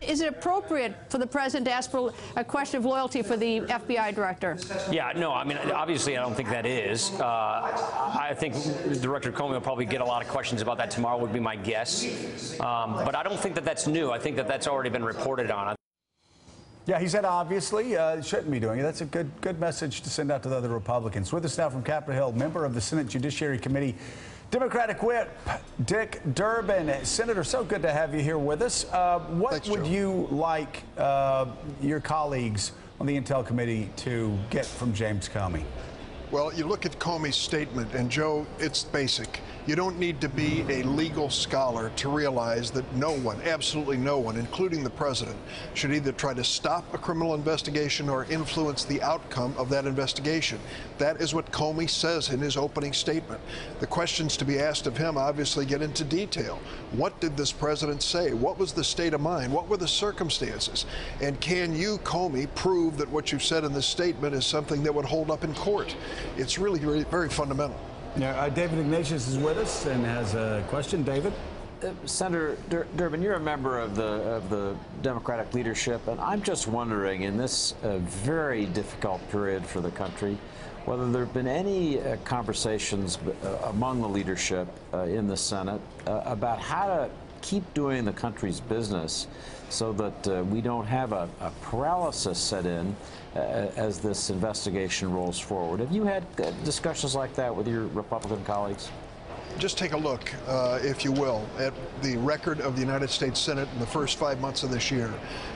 Is it appropriate for the president to ask for a question of loyalty for the FBI director? Yeah, no, I mean, obviously, I don't think that is. I think Director Comey will probably get a lot of questions about that tomorrow, would be my guess. But I don't think that that's new. I think that that's already been reported on. Yeah, he said obviously shouldn't be doing it. That's a good message to send out to the other Republicans. With us now from Capitol Hill, member of the Senate Judiciary Committee, Democratic Whip Dick Durbin. Senator, so good to have you here with us. What would you like your colleagues on the Intel Committee to get from James Comey? Well, you look at Comey's statement, and Joe, it's basic. You don't need to be a legal scholar to realize that no one, absolutely no one, including the president, should either try to stop a criminal investigation or influence the outcome of that investigation. That is what Comey says in his opening statement. The questions to be asked of him obviously get into detail. What did this president say? What was the state of mind? What were the circumstances? And can you, Comey, prove that what you've said in this statement is something that would hold up in court? It's really, really very fundamental. Yeah, David Ignatius is with us and has a question. David? Senator Durbin, you're a member of the Democratic leadership, and I'm just wondering, in this very difficult period for the country, whether there have been any conversations among the leadership in the Senate about how to keep doing the country's business so that we don't have a paralysis set in as this investigation rolls forward. Have you had discussions like that with your Republican colleagues? Just take a look, if you will, at the record of the United States Senate in the first 5 months of this year.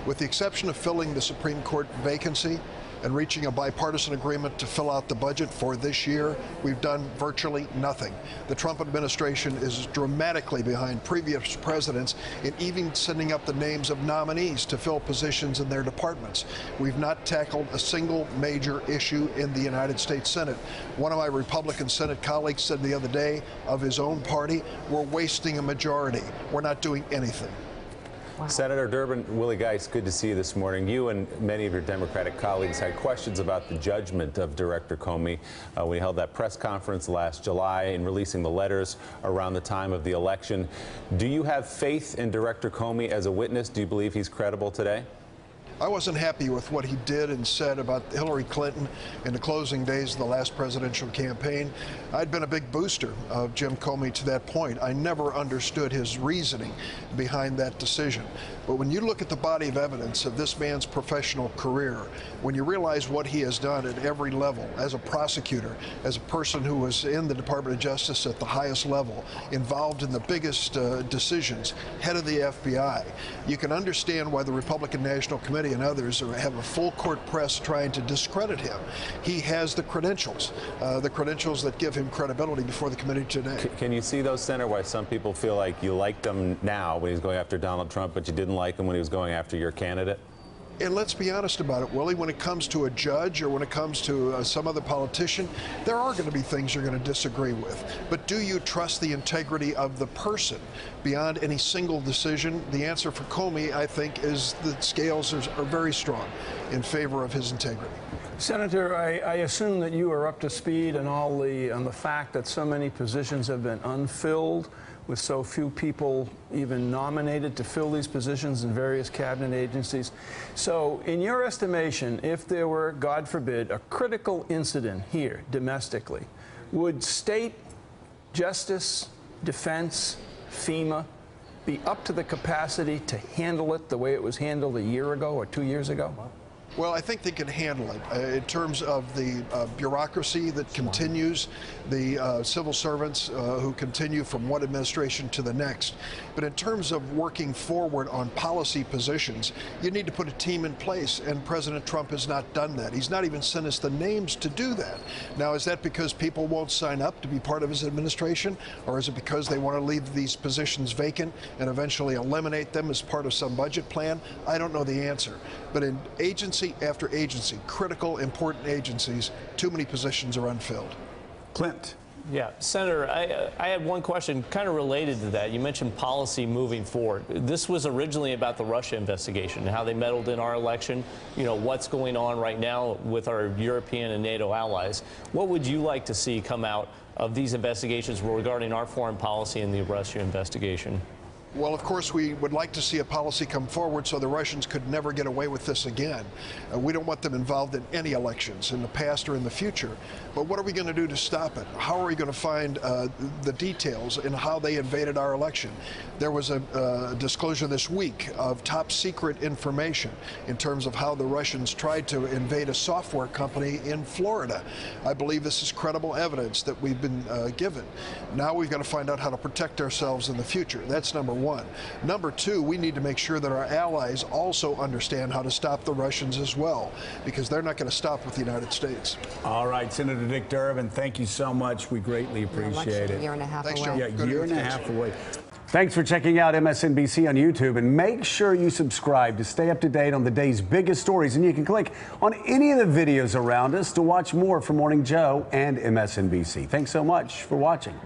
With the exception of filling the Supreme Court vacancy and reaching a bipartisan agreement to fill out the budget for this year, we've done virtually nothing. The Trump administration is dramatically behind previous presidents in even sending up the names of nominees to fill positions in their departments. We've not tackled a single major issue in the United States Senate. One of my Republican Senate colleagues said the other day of his own party, we're wasting a majority. We're not doing anything. Wow. Senator Durbin, Willie Geist, good to see you this morning. You and many of your Democratic colleagues had questions about the judgment of Director Comey. We held that press conference last July in releasing the letters around the time of the election. Do you have faith in Director Comey as a witness? Do you believe he's credible today? I wasn't happy with what he did and said about Hillary Clinton in the closing days of the last presidential campaign. I'd been a big booster of Jim Comey to that point. I never understood his reasoning behind that decision. But when you look at the body of evidence of this man's professional career, when you realize what he has done at every level, as a prosecutor, as a person who was in the Department of Justice at the highest level, involved in the biggest decisions, head of the FBI, you can understand why the Republican National Committee and others have a full court press trying to discredit him. He has the credentials that give him credibility before the committee today. Can you see, though, Senator, why some people feel like you liked him now when he's going after Donald Trump, but you didn't like him when he was going after your candidate? And let's be honest about it, Willie, when it comes to a judge or when it comes to some other politician, there are going to be things you're going to disagree with. But do you trust the integrity of the person beyond any single decision? The answer for Comey, I think, is the scales are very strong in favor of his integrity. Senator, I assume that you are up to speed on the fact that so many positions have been unfilled, with so few people even nominated to fill these positions in various cabinet agencies. So, in your estimation, if there were, God forbid, a critical incident here domestically, would state justice, defense, FEMA be up to the capacity to handle it the way it was handled a year ago or 2 years ago? Well, I think they can handle it in terms of the bureaucracy that continues, the civil servants who continue from one administration to the next. But in terms of working forward on policy positions, you need to put a team in place, and President Trump has not done that. He's not even sent us the names to do that. Now, is that because people won't sign up to be part of his administration, or is it because they want to leave these positions vacant and eventually eliminate them as part of some budget plan? I don't know the answer. But in agency after agency, critical, important agencies, too many positions are unfilled. Clint. Yeah, Senator, I had one question kind of related to that. You mentioned policy moving forward. This was originally about the Russia investigation, how they meddled in our election, you know, what's going on right now with our European and NATO allies. What would you like to see come out of these investigations regarding our foreign policy and the Russia investigation? Well, of course, we would like to see a policy come forward so the Russians could never get away with this again. We don't want them involved in any elections in the past or in the future. But what are we going to do to stop it? How are we going to find the details in how they invaded our election? There was a disclosure this week of top secret information in terms of how the Russians tried to invade a software company in Florida. I believe this is credible evidence that we've been given. Now we've got to find out how to protect ourselves in the future. That's number one. Number two, we need to make sure that our allies also understand how to stop the Russians as well, because they're not going to stop with the United States. All right, Senator Dick Durbin, thank you so much. We greatly appreciate it. A year and a half Thanks, away. Joe. Yeah, Good year to and a meet you. half away. Thanks for checking out MSNBC on YouTube, and make sure you subscribe to stay up to date on the day's biggest stories. And you can click on any of the videos around us to watch more from Morning Joe and MSNBC. Thanks so much for watching.